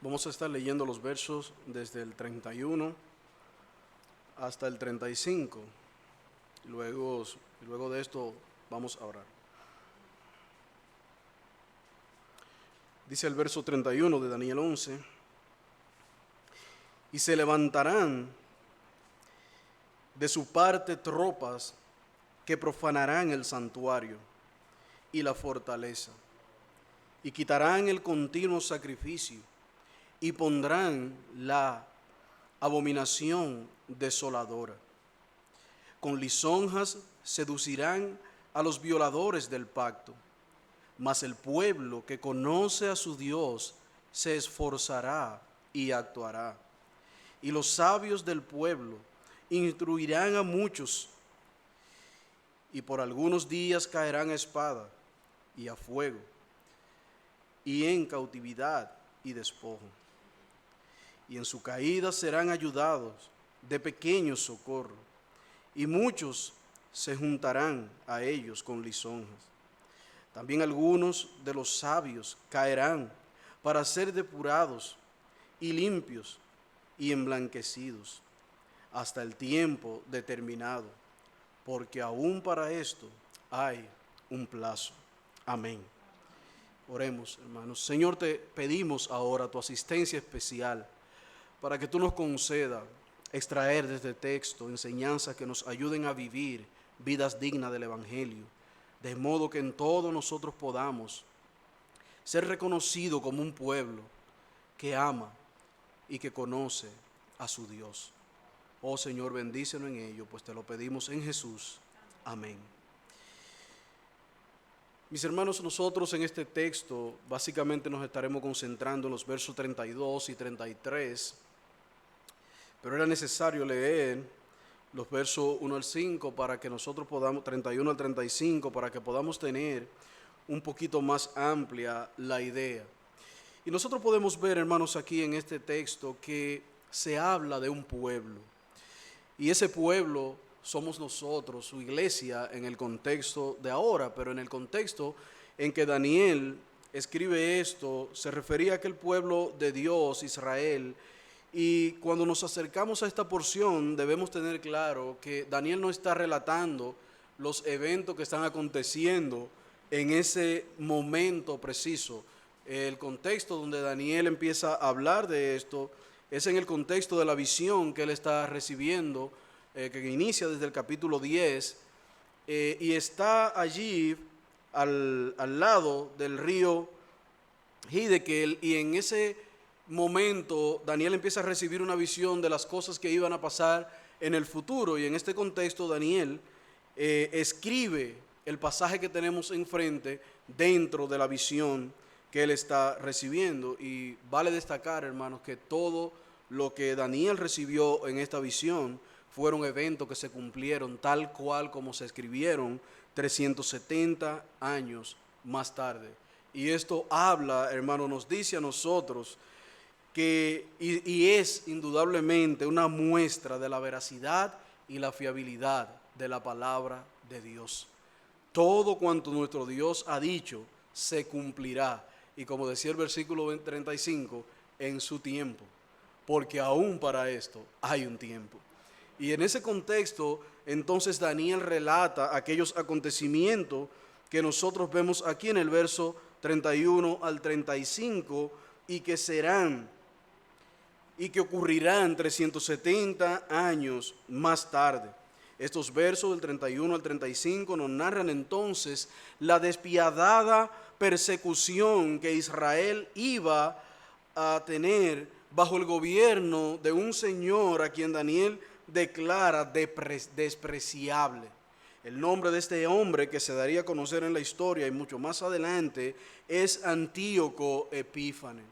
Vamos a estar leyendo los versos desde el 31 hasta el 35. Luego de esto vamos a orar. Dice el verso 31 de Daniel 11: y se levantarán de su parte tropas que profanarán el santuario y la fortaleza, y quitarán el continuo sacrificio, y pondrán la abominación desoladora. Con lisonjas seducirán a los violadores del pacto, mas el pueblo que conoce a su Dios se esforzará y actuará. Y los sabios del pueblo instruirán a muchos, y por algunos días caerán a espada y a fuego, y en cautividad y despojo. Y en su caída serán ayudados de pequeño socorro, y muchos se juntarán a ellos con lisonjas. También algunos de los sabios caerán para ser depurados y limpios y emblanquecidos hasta el tiempo determinado, porque aún para esto hay un plazo. Amén. Oremos, hermanos. Señor, te pedimos ahora tu asistencia especial para que tú nos concedas extraer de este texto enseñanzas que nos ayuden a vivir vidas dignas del Evangelio, de modo que en todo nosotros podamos ser reconocidos como un pueblo que ama y que conoce a su Dios. Oh Señor, bendícenos en ello, pues te lo pedimos en Jesús. Amén. Mis hermanos, nosotros en este texto básicamente nos estaremos concentrando en los versos 32 y 33, pero era necesario leer los versos 1 al 5 para que nosotros podamos, 31 al 35, para que podamos tener un poquito más amplia la idea. Y nosotros podemos ver, hermanos, aquí en este texto que se habla de un pueblo. Y ese pueblo somos nosotros, su iglesia, en el contexto de ahora, pero en el contexto en que Daniel escribe esto, se refería a aquel pueblo de Dios, Israel. Y cuando nos acercamos a esta porción, debemos tener claro que Daniel no está relatando los eventos que están aconteciendo en ese momento preciso. El contexto donde Daniel empieza a hablar de esto es en el contexto de la visión que él está recibiendo, que inicia desde el capítulo 10, y está allí al lado del río Hiddekel, y en ese momento Daniel empieza a recibir una visión de las cosas que iban a pasar en el futuro, y en este contexto Daniel escribe el pasaje que tenemos enfrente dentro de la visión que él está recibiendo. Y vale destacar, hermanos, que todo lo que Daniel recibió en esta visión fueron eventos que se cumplieron tal cual como se escribieron 370 años más tarde. Y esto habla, hermano, nos dice a nosotros que, y es indudablemente una muestra de la veracidad y la fiabilidad de la palabra de Dios. Todo cuanto nuestro Dios ha dicho se cumplirá. Y como decía el versículo 35, en su tiempo, porque aún para esto hay un tiempo. Y en ese contexto, entonces Daniel relata aquellos acontecimientos que nosotros vemos aquí en el verso 31 al 35 y que serán y que ocurrirán 370 años más tarde. Estos versos del 31 al 35 nos narran entonces la despiadada persecución que Israel iba a tener bajo el gobierno de un señor a quien Daniel declara despreciable. El nombre de este hombre, que se daría a conocer en la historia y mucho más adelante, es Antíoco Epífanes.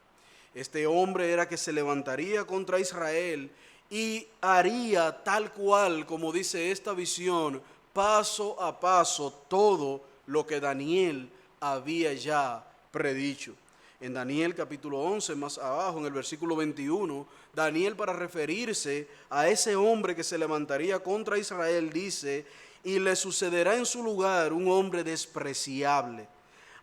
Este hombre era que se levantaría contra Israel y haría tal cual, como dice esta visión, paso a paso todo lo que Daniel había ya predicho. En Daniel capítulo 11, más abajo, en el versículo 21, Daniel, para referirse a ese hombre que se levantaría contra Israel, dice: y le sucederá en su lugar un hombre despreciable,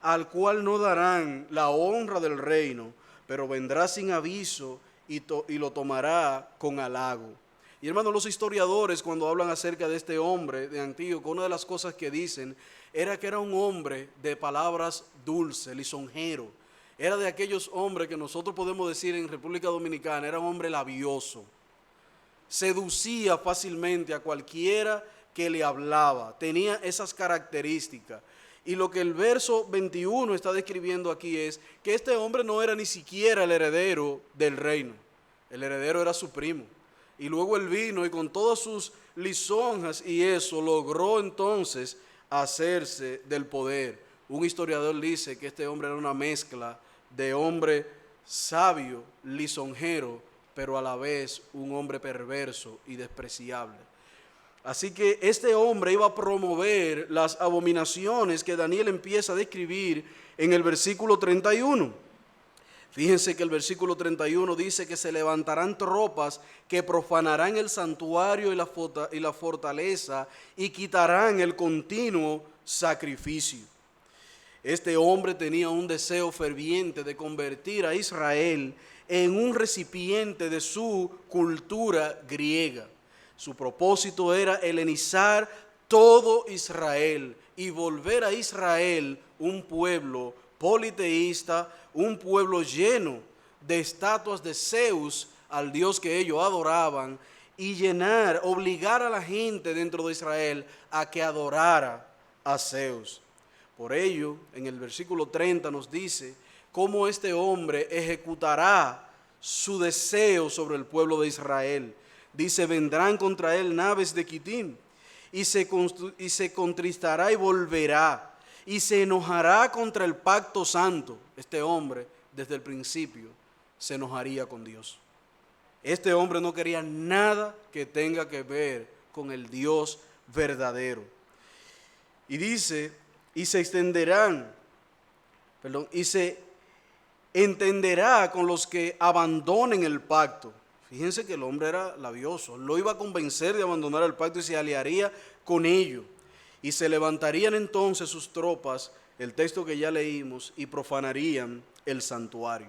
al cual no darán la honra del reino, pero vendrá sin aviso y lo tomará con halago. Y hermanos, los historiadores cuando hablan acerca de este hombre de Antíoco, una de las cosas que dicen era que era un hombre de palabras dulces, lisonjero. Era de aquellos hombres que nosotros podemos decir en República Dominicana, era un hombre labioso. Seducía fácilmente a cualquiera que le hablaba, tenía esas características. Y lo que el verso 21 está describiendo aquí es que este hombre no era ni siquiera el heredero del reino, el heredero era su primo. Y luego él vino y con todas sus lisonjas y eso logró entonces hacerse del poder. Un historiador dice que este hombre era una mezcla de hombre sabio, lisonjero, pero a la vez un hombre perverso y despreciable. Así que este hombre iba a promover las abominaciones que Daniel empieza a describir en el versículo 31. Fíjense que el versículo 31 dice que se levantarán tropas que profanarán el santuario y la fortaleza y quitarán el continuo sacrificio. Este hombre tenía un deseo ferviente de convertir a Israel en un recipiente de su cultura griega. Su propósito era helenizar todo Israel y volver a Israel un pueblo politeísta, un pueblo lleno de estatuas de Zeus, al Dios que ellos adoraban, y obligar a la gente dentro de Israel a que adorara a Zeus. Por ello, en el versículo 30 nos dice cómo este hombre ejecutará su deseo sobre el pueblo de Israel. Dice, vendrán contra él naves de Quitim, y se contristará y volverá, y se enojará contra el pacto santo. Este hombre, desde el principio, se enojaría con Dios. Este hombre no quería nada que tenga que ver con el Dios verdadero. Y dice, y se entenderá con los que abandonen el pacto. Fíjense que el hombre era labioso, lo iba a convencer de abandonar el pacto y se aliaría con ellos. Y se levantarían entonces sus tropas, el texto que ya leímos, y profanarían el santuario.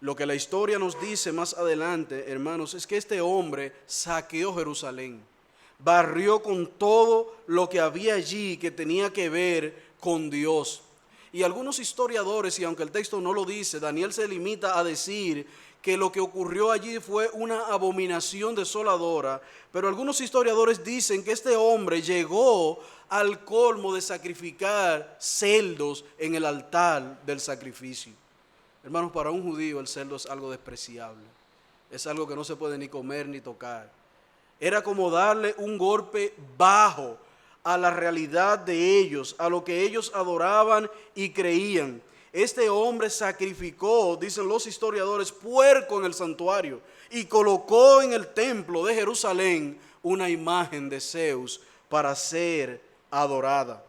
Lo que la historia nos dice más adelante, hermanos, es que este hombre saqueó Jerusalén, barrió con todo lo que había allí que tenía que ver con Dios. Y algunos historiadores, y aunque el texto no lo dice, Daniel se limita a decir que lo que ocurrió allí fue una abominación desoladora, pero algunos historiadores dicen que este hombre llegó al colmo de sacrificar cerdos en el altar del sacrificio. Hermanos, para un judío el cerdo es algo despreciable, es algo que no se puede ni comer ni tocar. Era como darle un golpe bajo a la realidad de ellos, a lo que ellos adoraban y creían. Este hombre sacrificó, dicen los historiadores, puerco en el santuario y colocó en el templo de Jerusalén una imagen de Zeus para ser adorada.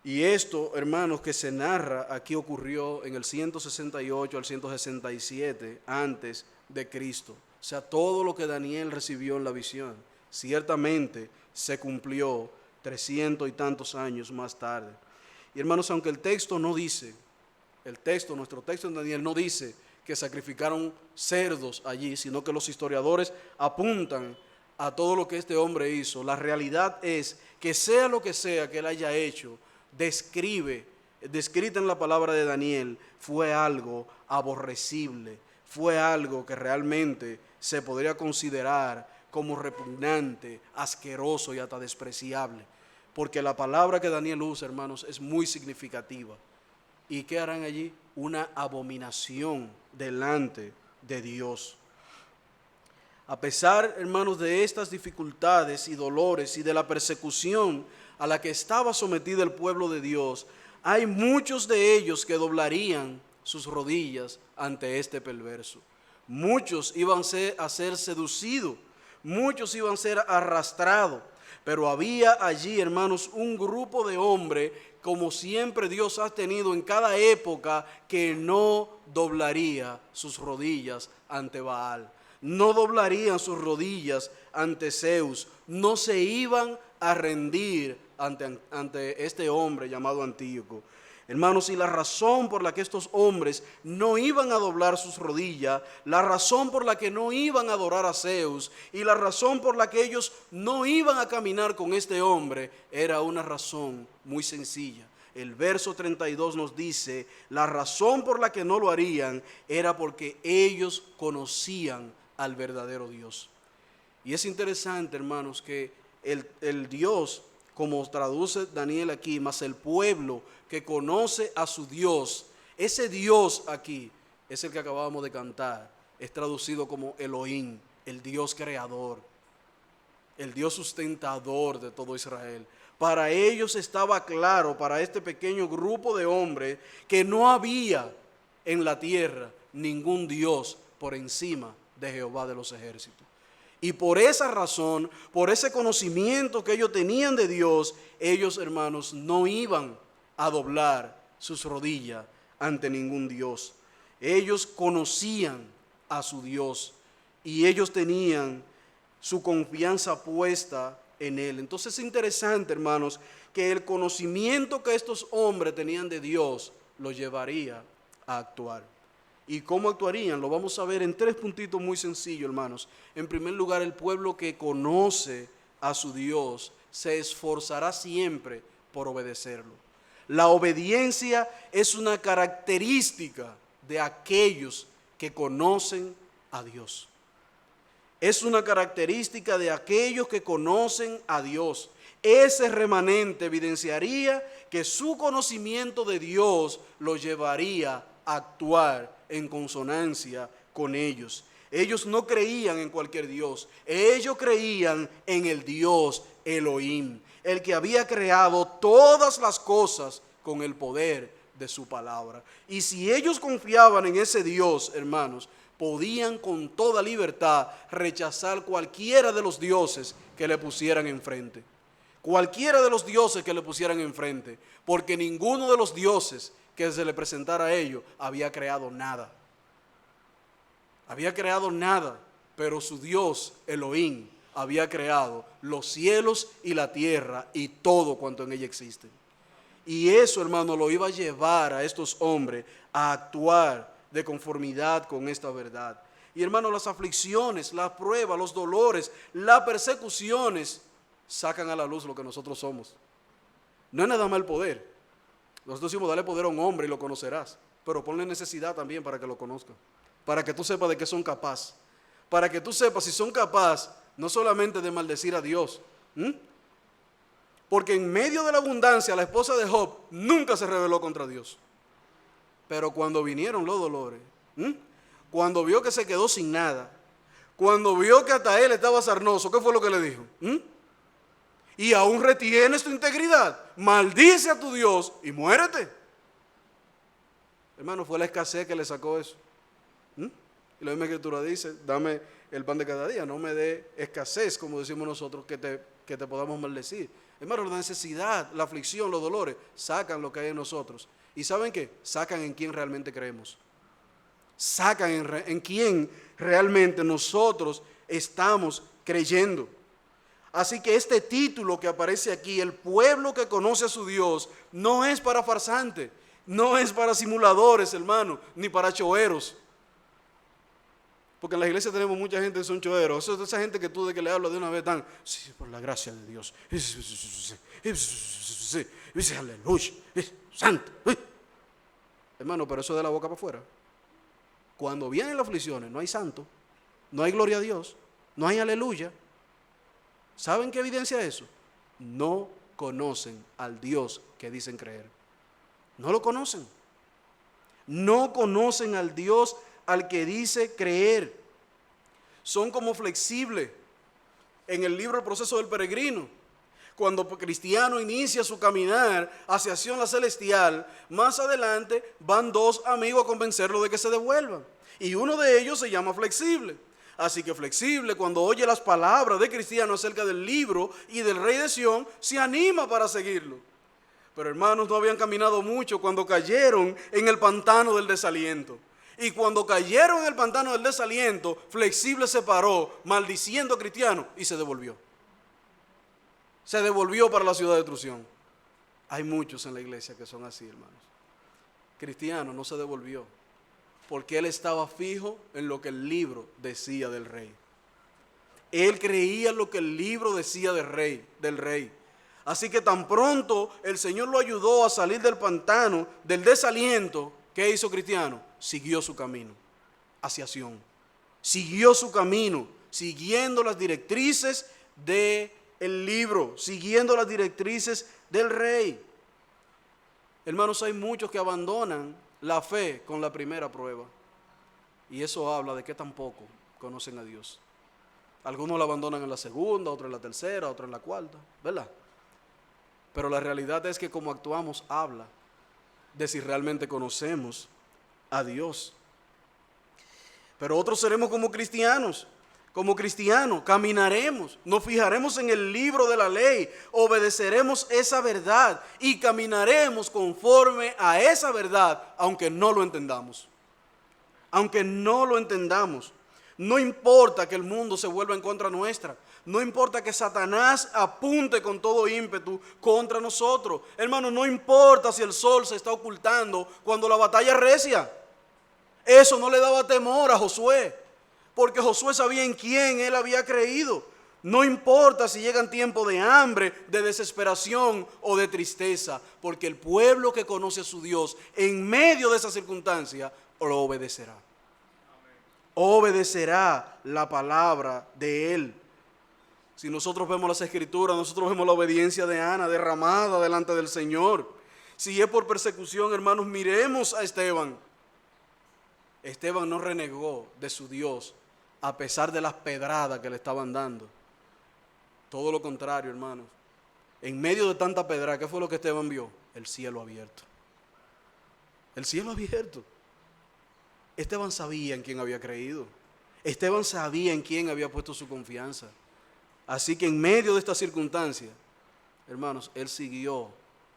Y esto, hermanos, que se narra aquí ocurrió en el 168 al 167 antes de Cristo. O sea, todo lo que Daniel recibió en la visión, ciertamente se cumplió 300 y tantos años más tarde. Y hermanos, aunque el texto no dice, nuestro texto en Daniel no dice que sacrificaron cerdos allí, sino que los historiadores apuntan a todo lo que este hombre hizo. La realidad es que sea lo que sea que él haya hecho, descrita en la palabra de Daniel, fue algo aborrecible, fue algo que realmente se podría considerar como repugnante, asqueroso y hasta despreciable. Porque la palabra que Daniel usa, hermanos, es muy significativa. ¿Y qué harán allí? Una abominación delante de Dios. A pesar, hermanos, de estas dificultades y dolores y de la persecución a la que estaba sometido el pueblo de Dios, hay muchos de ellos que doblarían sus rodillas ante este perverso. Muchos iban a ser seducidos, muchos iban a ser arrastrados. Pero había allí, hermanos, un grupo de hombres, como siempre Dios ha tenido en cada época, que no doblaría sus rodillas ante Baal. No doblarían sus rodillas ante Zeus. No se iban a rendir ante este hombre llamado Antíoco. Hermanos, y la razón por la que estos hombres no iban a doblar sus rodillas, la razón por la que no iban a adorar a Zeus y la razón por la que ellos no iban a caminar con este hombre, era una razón muy sencilla. El verso 32 nos dice, la razón por la que no lo harían era porque ellos conocían al verdadero Dios. Y es interesante, hermanos, que el Dios, como traduce Daniel aquí, más el pueblo que conoce a su Dios, ese Dios aquí es el que acabamos de cantar, es traducido como Elohim, el Dios creador, el Dios sustentador de todo Israel. Para ellos estaba claro, para este pequeño grupo de hombres, que no había en la tierra ningún Dios por encima de Jehová de los ejércitos. Y por esa razón, por ese conocimiento que ellos tenían de Dios, ellos, hermanos, no iban a doblar sus rodillas ante ningún Dios. Ellos conocían a su Dios y ellos tenían su confianza puesta en Él. Entonces es interesante, hermanos, que el conocimiento que estos hombres tenían de Dios los llevaría a actuar. ¿Y cómo actuarían? Lo vamos a ver en 3 puntitos muy sencillos, hermanos. En primer lugar, el pueblo que conoce a su Dios se esforzará siempre por obedecerlo. La obediencia es una característica de aquellos que conocen a Dios. Es una característica de aquellos que conocen a Dios. Ese remanente evidenciaría que su conocimiento de Dios lo llevaría a actuar en consonancia con ellos. Ellos no creían en cualquier Dios, ellos creían en el Dios Elohim, el que había creado todas las cosas con el poder de su palabra. Y si ellos confiaban en ese Dios, hermanos, podían con toda libertad rechazar cualquiera de los dioses que le pusieran enfrente. Cualquiera de los dioses que le pusieran enfrente, porque ninguno de los dioses que se le presentara a ellos había creado nada. Había creado nada, pero su Dios, Elohim, había creado los cielos y la tierra y todo cuanto en ella existe. Y eso, hermano, lo iba a llevar a estos hombres a actuar de conformidad con esta verdad. Y hermano, las aflicciones, las pruebas, los dolores, las persecuciones sacan a la luz lo que nosotros somos. No es nada más el poder. Nosotros decimos, dale poder a un hombre y lo conocerás, pero ponle necesidad también para que lo conozca, para que tú sepas de qué son capaces, para que tú sepas si son capaces no solamente de maldecir a Dios, porque en medio de la abundancia la esposa de Job nunca se rebeló contra Dios, pero cuando vinieron los dolores, cuando vio que se quedó sin nada, cuando vio que hasta él estaba sarnoso, ¿qué fue lo que le dijo? Y aún retienes tu integridad, maldice a tu Dios y muérete. Hermano, fue la escasez que le sacó eso. Y la misma escritura dice, dame el pan de cada día, no me dé escasez, como decimos nosotros, que te podamos maldecir. Hermano, la necesidad, la aflicción, los dolores, sacan lo que hay en nosotros. ¿Y saben qué? Sacan en quién realmente creemos. Sacan en quién realmente nosotros estamos creyendo. Así que este título que aparece aquí, el pueblo que conoce a su Dios, no es para farsantes, no es para simuladores, hermano, ni para choeros. Porque en la iglesia tenemos mucha gente que son choeros. Esa gente que tú de que le hablas de una vez dan, sí, por la gracia de Dios. Dice, aleluya, santo. Hermano, pero eso es de la boca para afuera. Cuando vienen las aflicciones, no hay santo, no hay gloria a Dios, no hay aleluya. ¿Saben qué evidencia eso? No conocen al Dios que dicen creer. No lo conocen. No conocen al Dios al que dice creer. Son como flexibles. En el libro El proceso del peregrino, cuando el cristiano inicia su caminar hacia Sion la celestial, más adelante van 2 amigos a convencerlo de que se devuelvan. Y uno de ellos se llama Flexible. Así que Flexible, cuando oye las palabras de cristiano acerca del libro y del rey de Sion, se anima para seguirlo. Pero hermanos, no habían caminado mucho cuando cayeron en el pantano del desaliento. Y cuando cayeron en el pantano del desaliento, Flexible se paró, maldiciendo a cristiano, y se devolvió. se devolvió para la ciudad de destrucción. Hay muchos en la iglesia que son así, hermanos. Cristiano no se devolvió porque él estaba fijo en lo que el libro decía del rey. Él creía lo que el libro decía del rey. Así que tan pronto el Señor lo ayudó a salir del pantano, del desaliento, ¿qué hizo Cristiano? Siguió su camino hacia Sión. Siguió su camino, siguiendo las directrices del libro, siguiendo las directrices del rey. Hermanos, hay muchos que abandonan la fe con la primera prueba. Y eso habla de que tampoco conocen a Dios. Algunos la abandonan en la segunda, otros en la tercera, otros en la cuarta, ¿verdad? Pero la realidad es que como actuamos habla de si realmente conocemos a Dios. Pero otros seremos como cristianos. Como cristianos caminaremos, nos fijaremos en el libro de la ley, obedeceremos esa verdad y caminaremos conforme a esa verdad, aunque no lo entendamos. Aunque no lo entendamos. No importa que el mundo se vuelva en contra nuestra. No importa que Satanás apunte con todo ímpetu contra nosotros. Hermano, no importa si el sol se está ocultando cuando la batalla es recia. Eso no le daba temor a Josué, porque Josué sabía en quién él había creído. No importa si llegan tiempos de hambre, de desesperación o de tristeza, porque el pueblo que conoce a su Dios en medio de esa circunstancia lo obedecerá. Obedecerá la palabra de Él. Si nosotros vemos las Escrituras, nosotros vemos la obediencia de Ana derramada delante del Señor. Si es por persecución, hermanos, miremos a Esteban. Esteban no renegó de su Dios a pesar de las pedradas que le estaban dando. Todo lo contrario, hermanos. En medio de tanta pedrada, ¿qué fue lo que Esteban vio? El cielo abierto. El cielo abierto. Esteban sabía en quién había creído. Esteban sabía en quién había puesto su confianza. Así que en medio de esta circunstancia, hermanos, él siguió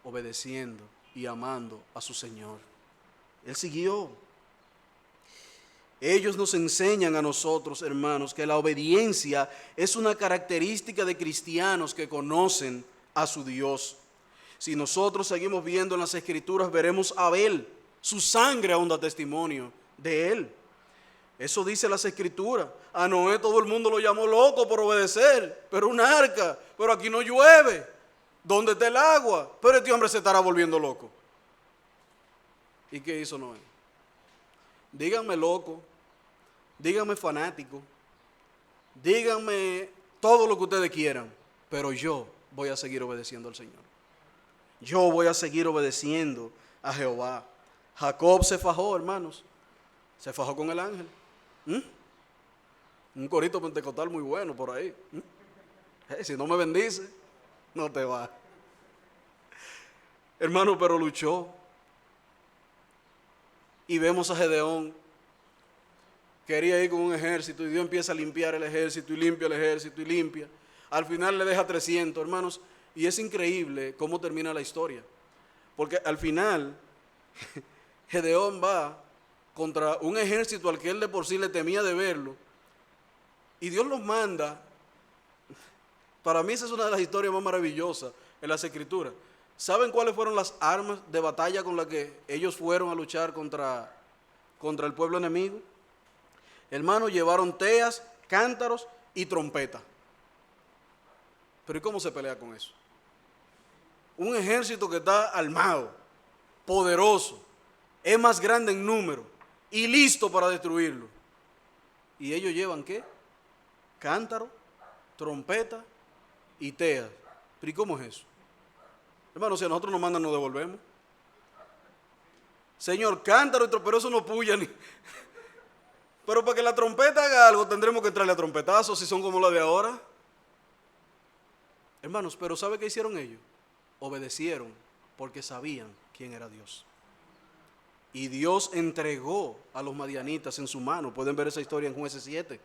obedeciendo y amando a su Señor. Él siguió. Ellos nos enseñan a nosotros, hermanos, que la obediencia es una característica de cristianos que conocen a su Dios. Si nosotros seguimos viendo en las Escrituras, veremos a Abel. Su sangre aún da testimonio de él. Eso dice las Escrituras. A Noé todo el mundo lo llamó loco por obedecer, pero un arca, pero aquí no llueve. ¿Dónde está el agua? Pero este hombre se estará volviendo loco. ¿Y qué hizo Noé? Díganme loco, díganme fanático, díganme todo lo que ustedes quieran, pero yo voy a seguir obedeciendo al Señor. Yo voy a seguir obedeciendo a Jehová. Jacob se fajó, hermanos. Se fajó con el ángel. Un corito pentecostal muy bueno por ahí. Si no me bendice, no te va. Hermano, pero luchó. Y vemos a Gedeón. Quería ir con un ejército y Dios empieza a limpiar el ejército y limpia el ejército y limpia. Al final le deja 300, hermanos. Y es increíble cómo termina la historia. Porque al final Gedeón va contra un ejército al que él de por sí le temía de verlo. Y Dios los manda. Para mí esa es una de las historias más maravillosas en las Escrituras. ¿Saben cuáles fueron las armas de batalla con las que ellos fueron a luchar contra el pueblo enemigo? Hermanos, llevaron teas, cántaros y trompeta. Pero ¿y cómo se pelea con eso? Un ejército que está armado, poderoso, es más grande en número y listo para destruirlo. ¿Y ellos llevan qué? Cántaro, trompeta y teas. ¿Pero y cómo es eso? Hermanos, si a nosotros nos mandan, nos devolvemos. Señor, cántaro y trompeta, pero eso no puya ni. Pero para que la trompeta haga algo, tendremos que entrarle a trompetazos si son como las de ahora. Hermanos, pero ¿sabe qué hicieron ellos? Obedecieron porque sabían quién era Dios. Y Dios entregó a los madianitas en su mano. Pueden ver esa historia en Jueces 7.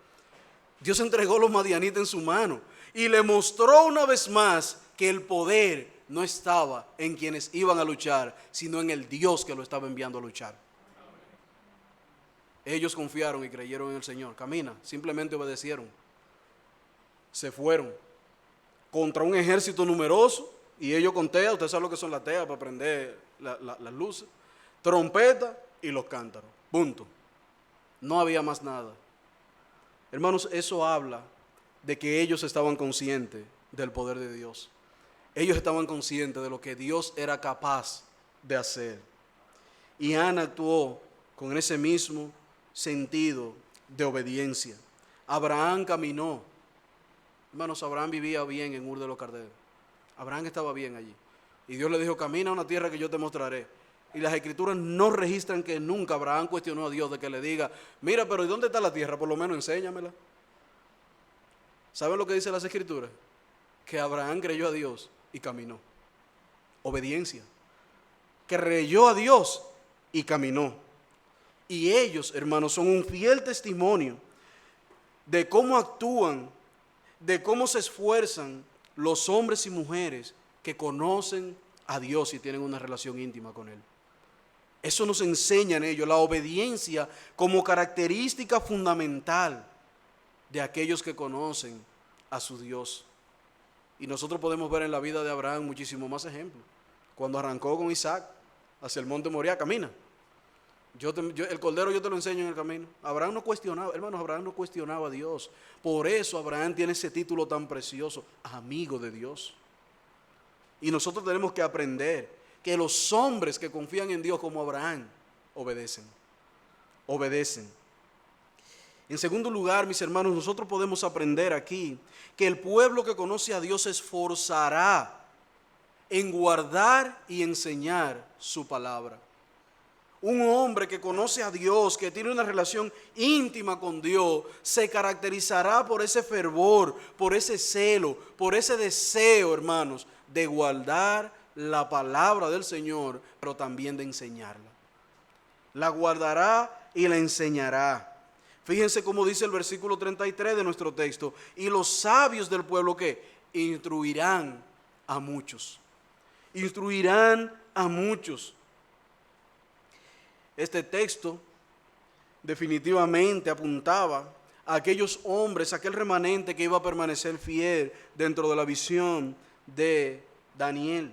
Dios entregó a los madianitas en su mano y le mostró una vez más que el poder no estaba en quienes iban a luchar, sino en el Dios que lo estaba enviando a luchar. Ellos confiaron y creyeron en el Señor. Camina, simplemente obedecieron. Se fueron. contra un ejército numeroso, y ellos con tea, usted sabe lo que son las teas para prender las luces, trompeta y los cántaros, punto. No había más nada. Hermanos, eso habla de que ellos estaban conscientes del poder de Dios. Ellos estaban conscientes de lo que Dios era capaz de hacer. Y Ana actuó con ese mismo sentido de obediencia. Abraham caminó. Hermanos, Abraham vivía bien en Ur de los Caldeos. Abraham estaba bien allí. Y Dios le dijo, camina a una tierra que yo te mostraré. Y las escrituras no registran que nunca Abraham cuestionó a Dios de que le diga, mira, pero ¿y dónde está la tierra? Por lo menos enséñamela. ¿Saben lo que dice las escrituras? Que Abraham creyó a Dios y caminó. Obediencia. Creyó a Dios y caminó. Y ellos, hermanos, son un fiel testimonio de cómo actúan, de cómo se esfuerzan los hombres y mujeres que conocen a Dios y tienen una relación íntima con Él. Eso nos enseña en ellos la obediencia como característica fundamental de aquellos que conocen a su Dios. Y nosotros podemos ver en la vida de Abraham muchísimo más ejemplos. Cuando arrancó con Isaac hacia el monte Moriah, camina. El cordero yo te lo enseño en el camino. Abraham no cuestionaba, hermanos, Abraham no cuestionaba a Dios. Por eso Abraham tiene ese título tan precioso, amigo de Dios. Y nosotros tenemos que aprender que los hombres que confían en Dios como Abraham obedecen. Obedecen. En segundo lugar, mis hermanos, nosotros podemos aprender aquí que el pueblo que conoce a Dios se esforzará en guardar y enseñar su palabra. Un hombre que conoce a Dios, que tiene una relación íntima con Dios, se caracterizará por ese fervor, por ese celo, por ese deseo, hermanos, de guardar la palabra del Señor, pero también de enseñarla. La guardará y la enseñará. Fíjense cómo dice el versículo 33 de nuestro texto. Y los sabios del pueblo, ¿qué? Instruirán a muchos. Instruirán a muchos. Este texto definitivamente apuntaba a aquellos hombres, a aquel remanente que iba a permanecer fiel dentro de la visión de Daniel.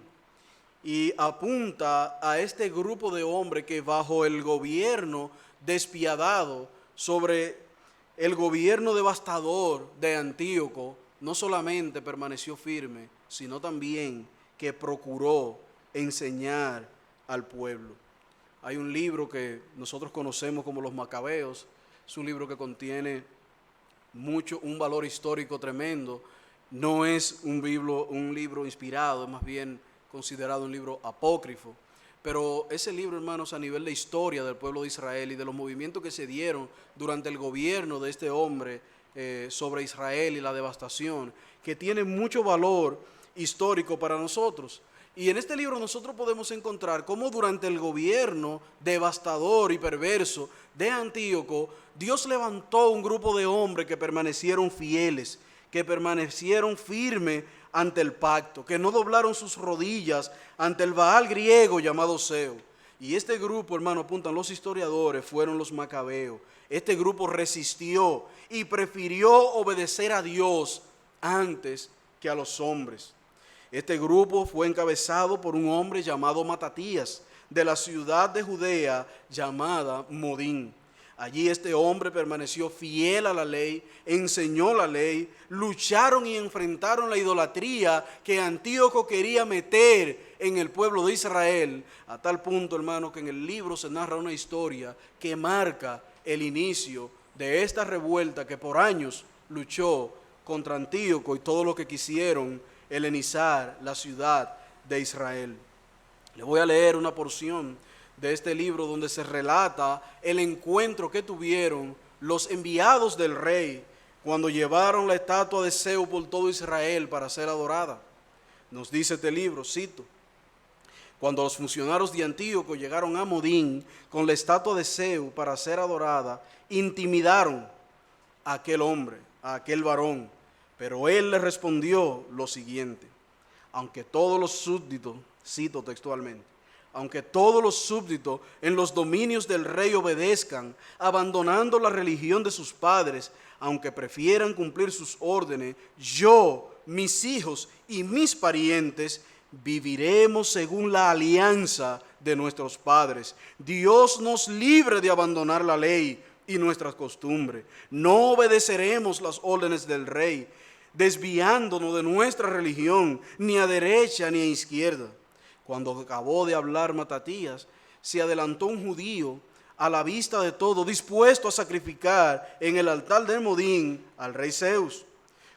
Y apunta a este grupo de hombres que bajo el gobierno despiadado, sobre el gobierno devastador de Antíoco, no solamente permaneció firme, sino también que procuró enseñar al pueblo. Hay un libro que nosotros conocemos como Los Macabeos, es un libro que contiene un valor histórico tremendo, no es un libro inspirado, es más bien considerado un libro apócrifo, pero ese libro, hermanos, a nivel de historia del pueblo de Israel y de los movimientos que se dieron durante el gobierno de este hombre sobre Israel y la devastación, que tiene mucho valor histórico para nosotros. Y en este libro nosotros podemos encontrar cómo durante el gobierno devastador y perverso de Antíoco, Dios levantó un grupo de hombres que permanecieron fieles, que permanecieron firmes ante el pacto, que no doblaron sus rodillas ante el Baal griego llamado Zeo. Y este grupo, hermano, apuntan los historiadores, fueron los macabeos. Este grupo resistió y prefirió obedecer a Dios antes que a los hombres. Este grupo fue encabezado por un hombre llamado Matatías, de la ciudad de Judea llamada Modín. Allí este hombre permaneció fiel a la ley, enseñó la ley, lucharon y enfrentaron la idolatría que Antíoco quería meter en el pueblo de Israel, a tal punto, hermano, que en el libro se narra una historia que marca el inicio de esta revuelta que por años luchó contra Antíoco y todo lo que quisieron helenizar la ciudad de Israel. Le voy a leer una porción de este libro donde se relata el encuentro que tuvieron los enviados del rey cuando llevaron la estatua de Zeo por todo Israel para ser adorada. Nos dice este libro, cito: cuando los funcionarios de Antíoco llegaron a Modín con la estatua de Zeo para ser adorada, intimidaron a aquel hombre, a aquel varón, pero él le respondió lo siguiente: aunque todos los súbditos, cito textualmente, aunque todos los súbditos en los dominios del rey obedezcan, abandonando la religión de sus padres, aunque prefieran cumplir sus órdenes, yo mis hijos y mis parientes viviremos según la alianza de nuestros padres. Dios nos libre de abandonar la ley y nuestras costumbres. No obedeceremos las órdenes del rey, desviándonos de nuestra religión, ni a derecha ni a izquierda. Cuando acabó de hablar Matatías, se adelantó un judío a la vista de todo, dispuesto a sacrificar en el altar de Modín al rey Zeus,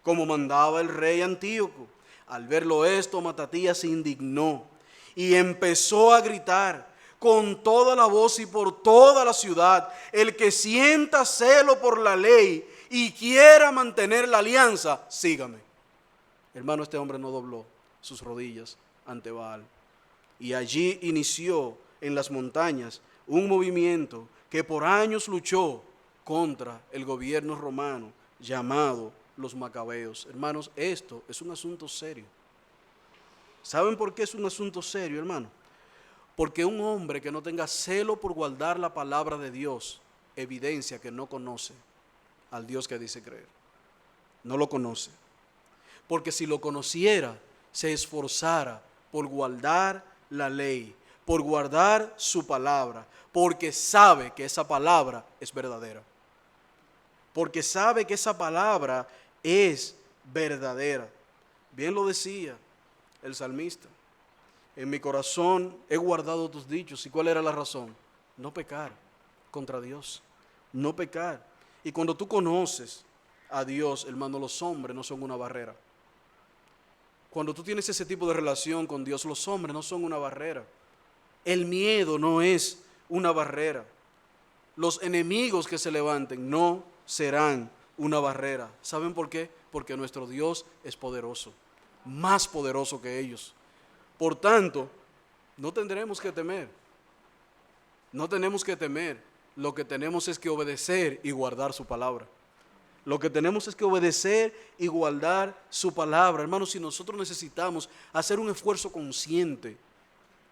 como mandaba el rey Antíoco. Al verlo esto, Matatías se indignó y empezó a gritar con toda la voz y por toda la ciudad: el que sienta celo por la ley y quiera mantener la alianza, sígame. Hermano, este hombre no dobló sus rodillas ante Baal. Y allí inició en las montañas un movimiento que por años luchó contra el gobierno romano llamado los Macabeos. Hermanos, esto es un asunto serio. ¿Saben por qué es un asunto serio, hermano? Porque un hombre que no tenga celo por guardar la palabra de Dios evidencia que no conoce al Dios que dice creer. No lo conoce. Porque si lo conociera, se esforzara por guardar la ley, por guardar su palabra, porque sabe que esa palabra es verdadera. Porque sabe que esa palabra es verdadera. Bien lo decía el salmista: en mi corazón he guardado tus dichos. ¿Y cuál era la razón? No pecar contra Dios, no pecar. Y cuando tú conoces a Dios, hermano, los hombres no son una barrera. Cuando tú tienes ese tipo de relación con Dios, los hombres no son una barrera. El miedo no es una barrera. Los enemigos que se levanten no serán una barrera. ¿Saben por qué? Porque nuestro Dios es poderoso, más poderoso que ellos. Por tanto, no tendremos que temer. No tenemos que temer. Lo que tenemos es que obedecer y guardar su palabra. Lo que tenemos es que obedecer y guardar su palabra. Hermanos, si nosotros necesitamos hacer un esfuerzo consciente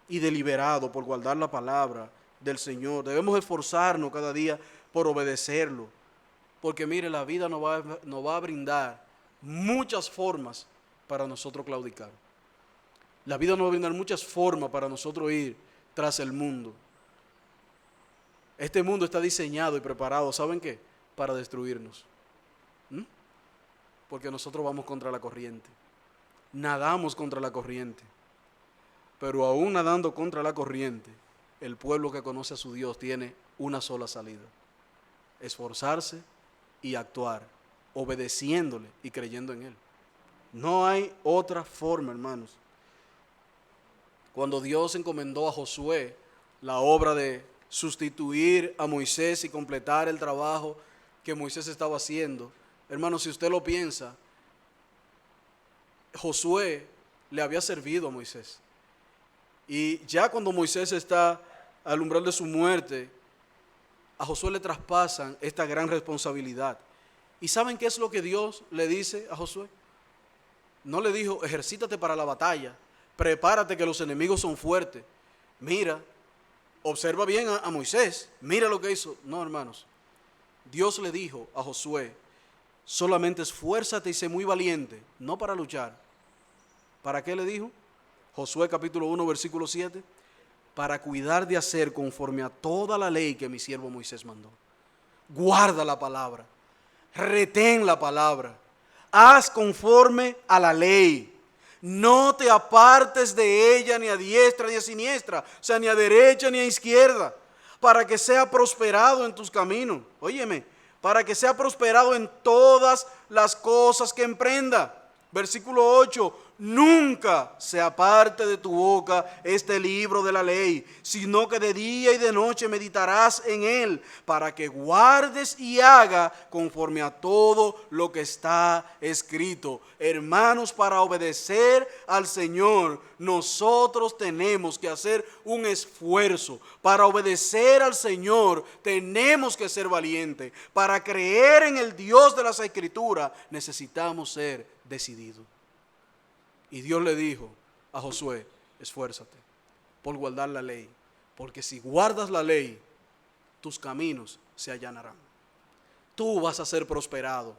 y deliberado por guardar la palabra del Señor, debemos esforzarnos cada día por obedecerlo. Porque mire, la vida nos va a brindar muchas formas para nosotros claudicar. La vida nos va a brindar muchas formas para nosotros ir tras el mundo. Este mundo está diseñado y preparado, ¿saben qué? Para destruirnos. Porque nosotros vamos contra la corriente. Nadamos contra la corriente. Pero aún nadando contra la corriente, el pueblo que conoce a su Dios tiene una sola salida: esforzarse y actuar, obedeciéndole y creyendo en Él. No hay otra forma, hermanos. Cuando Dios encomendó a Josué la obra de sustituir a Moisés y completar el trabajo que Moisés estaba haciendo, hermanos, si usted lo piensa, Josué le había servido a Moisés. Y ya cuando Moisés está al umbral de su muerte, a Josué le traspasan esta gran responsabilidad. ¿Y saben qué es lo que Dios le dice a Josué? No le dijo: ejercítate para la batalla, prepárate que los enemigos son fuertes. Mira, observa bien a Moisés, mira lo que hizo. No, hermanos, Dios le dijo a Josué: solamente esfuérzate y sé muy valiente, no para luchar. ¿Para qué le dijo? Josué capítulo 1, versículo 7. Para cuidar de hacer conforme a toda la ley que mi siervo Moisés mandó. Guarda la palabra, retén la palabra, haz conforme a la ley. No te apartes de ella ni a diestra ni a siniestra, o sea, ni a derecha ni a izquierda, para que sea prosperado en tus caminos. Óyeme, para que sea prosperado en todas las cosas que emprenda. Versículo 8, nunca se aparte de tu boca este libro de la ley, sino que de día y de noche meditarás en él, para que guardes y haga conforme a todo lo que está escrito. Hermanos, para obedecer al Señor, nosotros tenemos que hacer un esfuerzo. Para obedecer al Señor, tenemos que ser valientes. Para creer en el Dios de las Escrituras, necesitamos ser decididos. Y Dios le dijo a Josué: esfuérzate por guardar la ley, porque si guardas la ley, tus caminos se allanarán. Tú vas a ser prosperado,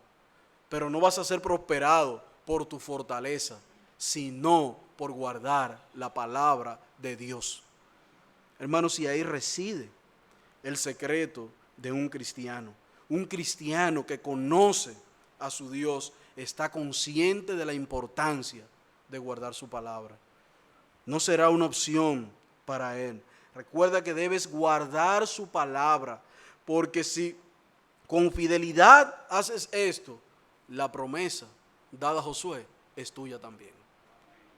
pero no vas a ser prosperado por tu fortaleza, sino por guardar la palabra de Dios. Hermanos, y ahí reside el secreto de un cristiano. Un cristiano que conoce a su Dios está consciente de la importancia de guardar su palabra. No será una opción para él. Recuerda que debes guardar su palabra, porque si con fidelidad haces esto, la promesa dada a Josué es tuya también.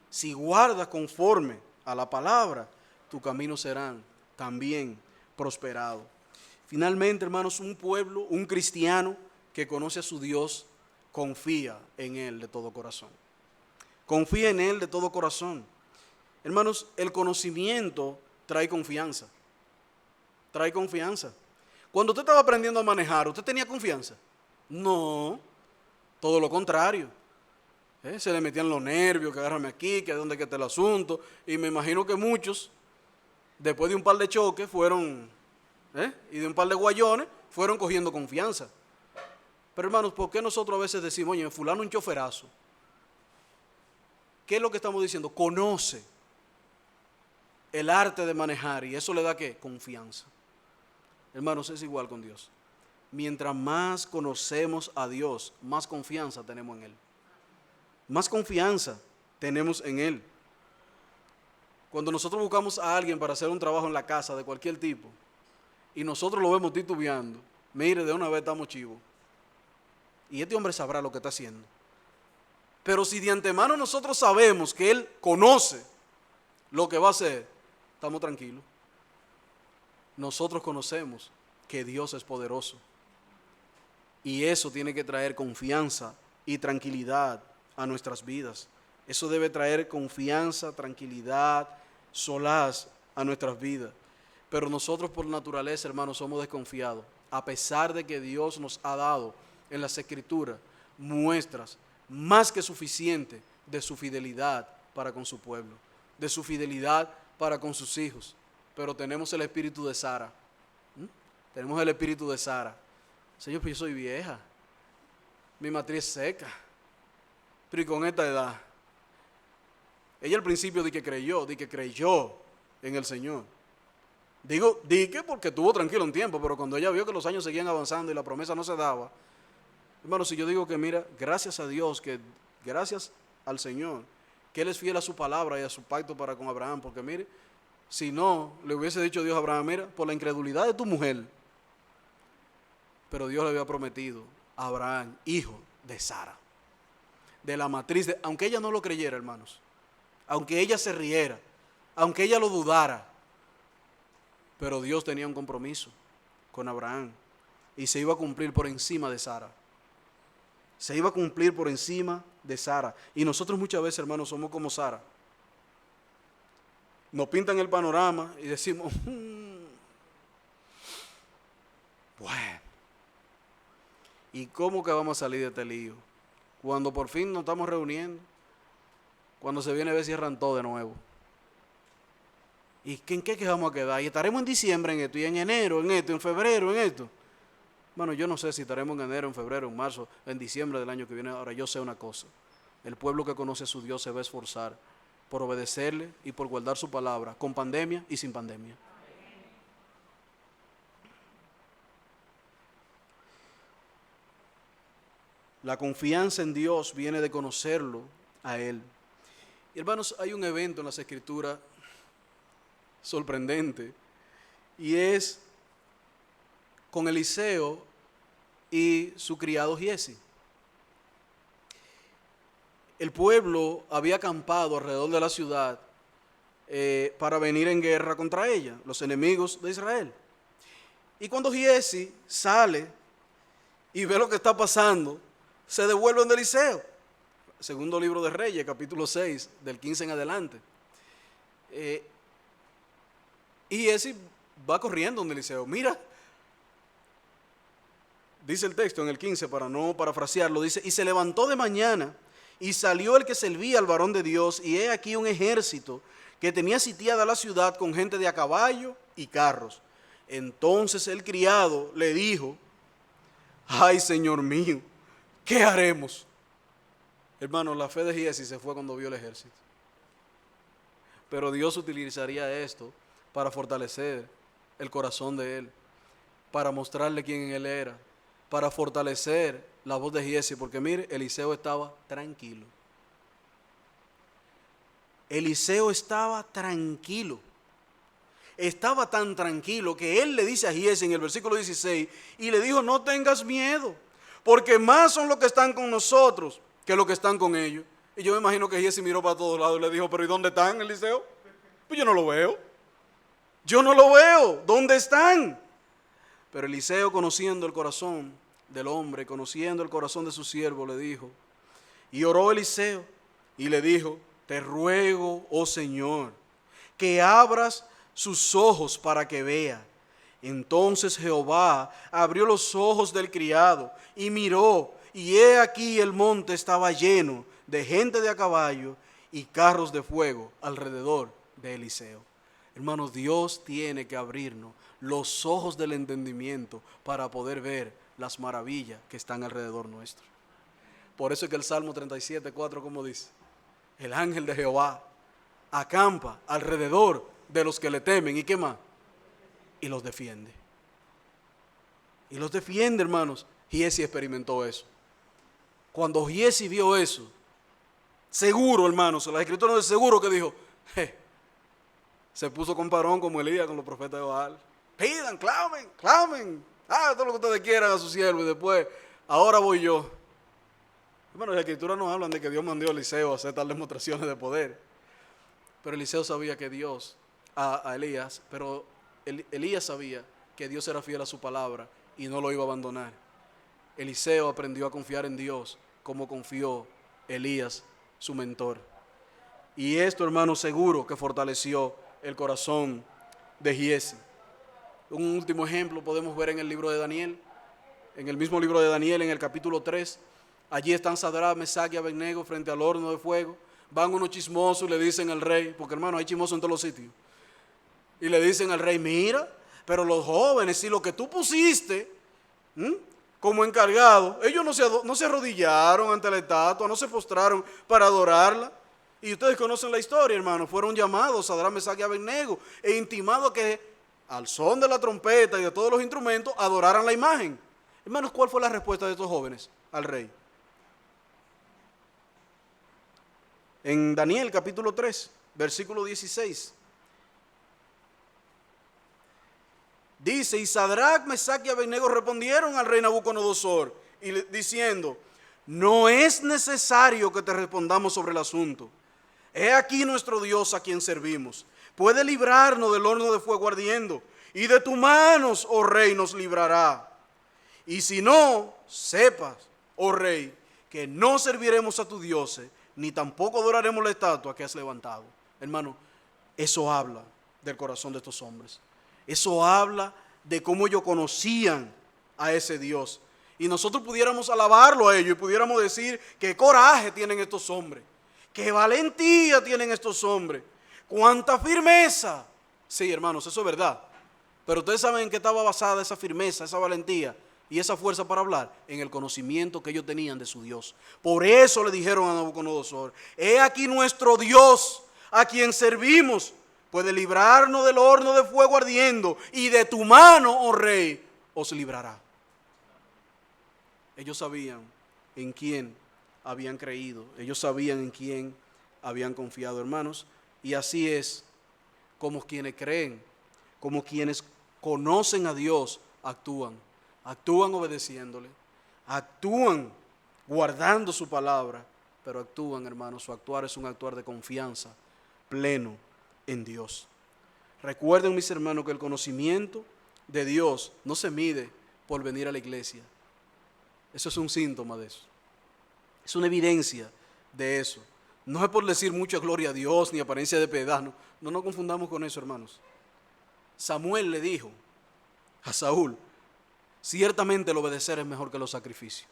Si guardas conforme a la palabra, tus caminos serán también prosperados. Finalmente, hermanos, un pueblo, un cristiano que conoce a su Dios, confía en Él de todo corazón. Confía en Él de todo corazón. Hermanos, el conocimiento trae confianza. Trae confianza. Cuando usted estaba aprendiendo a manejar, ¿usted tenía confianza? No, todo lo contrario. Se le metían los nervios, que agárrame aquí, que dónde está el asunto. Y me imagino que muchos, después de un par de choques, fueron, y de un par de guayones, fueron cogiendo confianza. Pero hermanos, ¿por qué nosotros a veces decimos, oye, fulano un choferazo? ¿Qué es lo que estamos diciendo? Conoce el arte de manejar, y eso le da ¿qué? Confianza. Hermanos, es igual con Dios. Mientras más conocemos a Dios, más confianza tenemos en Él. Más confianza tenemos en Él. Cuando nosotros buscamos a alguien para hacer un trabajo en la casa de cualquier tipo, y nosotros lo vemos titubeando, mire, de una vez estamos chivos. Y este hombre sabrá lo que está haciendo. Pero si de antemano nosotros sabemos que Él conoce lo que va a hacer, estamos tranquilos. Nosotros conocemos que Dios es poderoso. Y eso tiene que traer confianza y tranquilidad a nuestras vidas. Eso debe traer confianza, tranquilidad, solaz a nuestras vidas. Pero nosotros por naturaleza, hermanos, somos desconfiados. A pesar de que Dios nos ha dado en las Escrituras muestras más que suficientes de su fidelidad para con su pueblo, de su fidelidad para con sus hijos. Pero tenemos el espíritu de Sara. Tenemos el espíritu de Sara. Señor, pues yo soy vieja. Mi matriz es seca. Pero y con esta edad. Ella al principio di que creyó en el Señor. Digo, porque estuvo tranquilo un tiempo, pero cuando ella vio que los años seguían avanzando y la promesa no se daba, hermano, si yo digo que mira, gracias a Dios, que gracias al Señor, que Él es fiel a su palabra y a su pacto para con Abraham, porque mire, si no, le hubiese dicho Dios a Abraham, mira, por la incredulidad de tu mujer, pero Dios le había prometido a Abraham, hijo de Sara, de la matriz, aunque ella no lo creyera, hermanos, aunque ella se riera, aunque ella lo dudara, pero Dios tenía un compromiso con Abraham y se iba a cumplir por encima de Sara. Se iba a cumplir por encima de Sara. Y nosotros muchas veces, hermanos, somos como Sara. Nos pintan el panorama y decimos, bueno, ¿y cómo que vamos a salir de este lío? Cuando por fin nos estamos reuniendo, cuando se viene a ver si cierran todo de nuevo. ¿Y en qué vamos a quedar? Y estaremos en diciembre en esto, y en enero en esto, en febrero en esto. Bueno, yo no sé si estaremos en enero, en febrero, en marzo, en diciembre del año que viene. Ahora yo sé una cosa, el pueblo que conoce a su Dios se va a esforzar por obedecerle y por guardar su palabra, con pandemia y sin pandemia. La confianza en Dios viene de conocerlo a Él. Y hermanos, hay un evento en las Escrituras sorprendente, y es con Eliseo y su criado Giesi. El pueblo había acampado alrededor de la ciudad para venir en guerra contra ella, los enemigos de Israel. Y cuando Giesi sale y ve lo que está pasando, se devuelven de Eliseo. Segundo libro de Reyes, capítulo 6, del 15 en adelante. Y Giesi va corriendo donde Eliseo. Mira, dice el texto en el 15, para no parafrasearlo, dice, y se levantó de mañana y salió el que servía al varón de Dios, y he aquí un ejército que tenía sitiada la ciudad con gente de a caballo y carros. Entonces el criado le dijo, ay, Señor mío, ¿qué haremos? Hermano, la fe de Giesi se fue cuando vio el ejército. Pero Dios utilizaría esto para fortalecer el corazón de él, para mostrarle quién él era, para fortalecer la voz de Giesi, porque mire, Eliseo estaba tranquilo. Eliseo estaba tranquilo. Estaba tan tranquilo que él le dice a Giesi en el versículo 16, y le dijo: no tengas miedo, porque más son los que están con nosotros que los que están con ellos. Y yo me imagino que Giesi miró para todos lados y le dijo: pero ¿y dónde están, Eliseo? Pues yo no lo veo. Yo no lo veo. ¿Dónde están? Pero Eliseo, conociendo el corazón del hombre, conociendo el corazón de su siervo, le dijo, y oró Eliseo y le dijo: te ruego, oh Señor, que abras sus ojos para que vea. Entonces Jehová abrió los ojos del criado y miró, y he aquí el monte estaba lleno de gente de a caballo y carros de fuego alrededor de Eliseo. Hermanos, Dios tiene que abrirnos los ojos del entendimiento para poder ver las maravillas que están alrededor nuestro. Por eso es que el Salmo 37:4, como dice, el ángel de Jehová acampa alrededor de los que le temen. ¿Y qué más? Y los defiende. Y los defiende, hermanos. Giesi experimentó eso. Cuando Giesi vio eso, seguro, hermanos, la escritura nos dice seguro que dijo, se puso con parón como Elías con los profetas de Baal. Pidan, clamen, todo lo que ustedes quieran a su siervo, y después, ahora voy yo. Bueno, las escrituras nos hablan de que Dios mandó a Eliseo a hacer tal demostraciones de poder. Pero Eliseo sabía que Dios, a Elías, pero Elías sabía que Dios era fiel a su palabra y no lo iba a abandonar. Eliseo aprendió a confiar en Dios como confió Elías, su mentor. Y esto, hermano, seguro que fortaleció el corazón de Giesi. Un último ejemplo podemos ver en el libro de Daniel, en el mismo libro de Daniel, en el capítulo 3. Allí están Sadrach, Mesach y Abednego frente al horno de fuego. Van unos chismosos y le dicen al rey, porque hermano, hay chismosos en todos los sitios, y le dicen al rey: mira, pero los jóvenes, si lo que tú pusiste como encargado, ellos no se arrodillaron ante la estatua, no se postraron para adorarla. Y ustedes conocen la historia, hermano. Fueron llamados Sadrach, Mesach y Abednego e intimados que al son de la trompeta y de todos los instrumentos adoraran la imagen. Hermanos, ¿cuál fue la respuesta de estos jóvenes al rey? En Daniel capítulo 3, versículo 16. Dice: y Sadrach, Mesach y Abednego respondieron al rey Nabucodonosor diciendo: no es necesario que te respondamos sobre el asunto. He aquí nuestro Dios a quien servimos. Puede librarnos del horno de fuego ardiendo, y de tus manos, oh rey, nos librará. Y si no, sepas, oh rey, que no serviremos a tus dioses, ni tampoco adoraremos la estatua que has levantado. Hermano, eso habla del corazón de estos hombres. Eso habla de cómo ellos conocían a ese Dios. Y nosotros pudiéramos alabarlo a ellos y pudiéramos decir: qué coraje tienen estos hombres, qué valentía tienen estos hombres, cuánta firmeza. Sí, hermanos, eso es verdad. Pero ustedes saben en qué estaba basada esa firmeza, esa valentía y esa fuerza para hablar: en el conocimiento que ellos tenían de su Dios. Por eso le dijeron a Nabucodonosor: he aquí nuestro Dios a quien servimos, puede librarnos del horno de fuego ardiendo, y de tu mano, oh rey, os librará. Ellos sabían en quién habían creído, ellos sabían en quién habían confiado, hermanos. Y así es como quienes creen, como quienes conocen a Dios, actúan obedeciéndole, actúan guardando su palabra, pero actúan, hermanos, su actuar es un actuar de confianza pleno en Dios. Recuerden, mis hermanos, que el conocimiento de Dios no se mide por venir a la iglesia. Eso es un síntoma de eso. Es una evidencia de eso. No es por decir mucha gloria a Dios ni apariencia de piedad. No nos confundamos con eso, hermanos. Samuel le dijo a Saúl: ciertamente el obedecer es mejor que los sacrificios.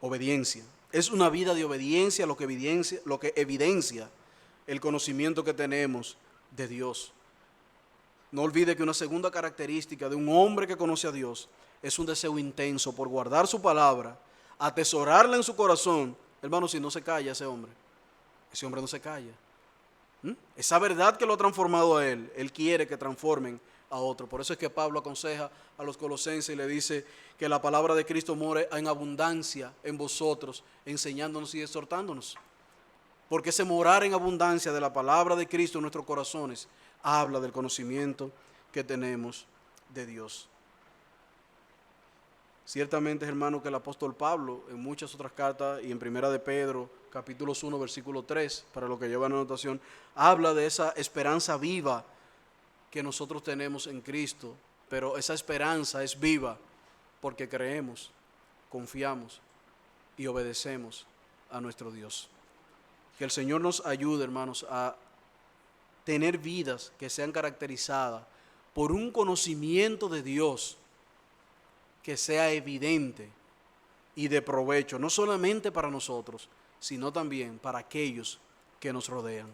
Obediencia. Es una vida de obediencia lo que evidencia el conocimiento que tenemos de Dios. No olvide que una segunda característica de un hombre que conoce a Dios es un deseo intenso por guardar su palabra, atesorarla en su corazón, hermano, si no se calla ese hombre no se calla. Esa verdad que lo ha transformado a él quiere que transformen a otro. Por eso es que Pablo aconseja a los colosenses y le dice que la palabra de Cristo more en abundancia en vosotros, enseñándonos y exhortándonos. Porque ese morar en abundancia de la palabra de Cristo en nuestros corazones habla del conocimiento que tenemos de Dios. Ciertamente, hermano, que el apóstol Pablo en muchas otras cartas y en Primera de Pedro, capítulos 1, versículo 3, para lo que llevan anotación, habla de esa esperanza viva que nosotros tenemos en Cristo, pero esa esperanza es viva porque creemos, confiamos y obedecemos a nuestro Dios. Que el Señor nos ayude, hermanos, a tener vidas que sean caracterizadas por un conocimiento de Dios que sea evidente y de provecho, no solamente para nosotros, sino también para aquellos que nos rodean.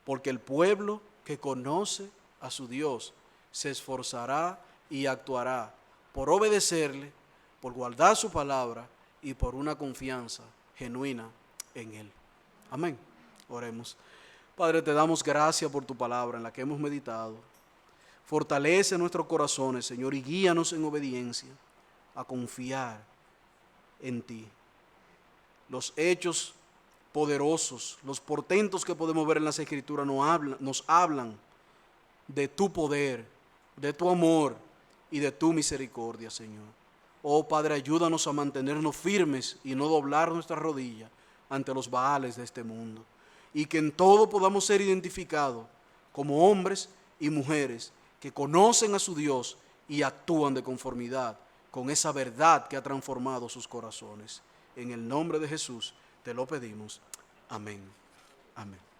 Porque el pueblo que conoce a su Dios se esforzará y actuará por obedecerle, por guardar su palabra y por una confianza genuina en Él. Amén. Oremos. Padre, te damos gracias por tu palabra en la que hemos meditado. Fortalece nuestros corazones, Señor, y guíanos en obediencia a confiar en ti. Los hechos poderosos, los portentos que podemos ver en las Escrituras nos hablan de tu poder, de tu amor y de tu misericordia, Señor. Oh Padre, ayúdanos a mantenernos firmes y no doblar nuestras rodillas ante los baales de este mundo. Y que en todo podamos ser identificados como hombres y mujeres que conocen a su Dios y actúan de conformidad con esa verdad que ha transformado sus corazones. En el nombre de Jesús te lo pedimos. Amén. Amén.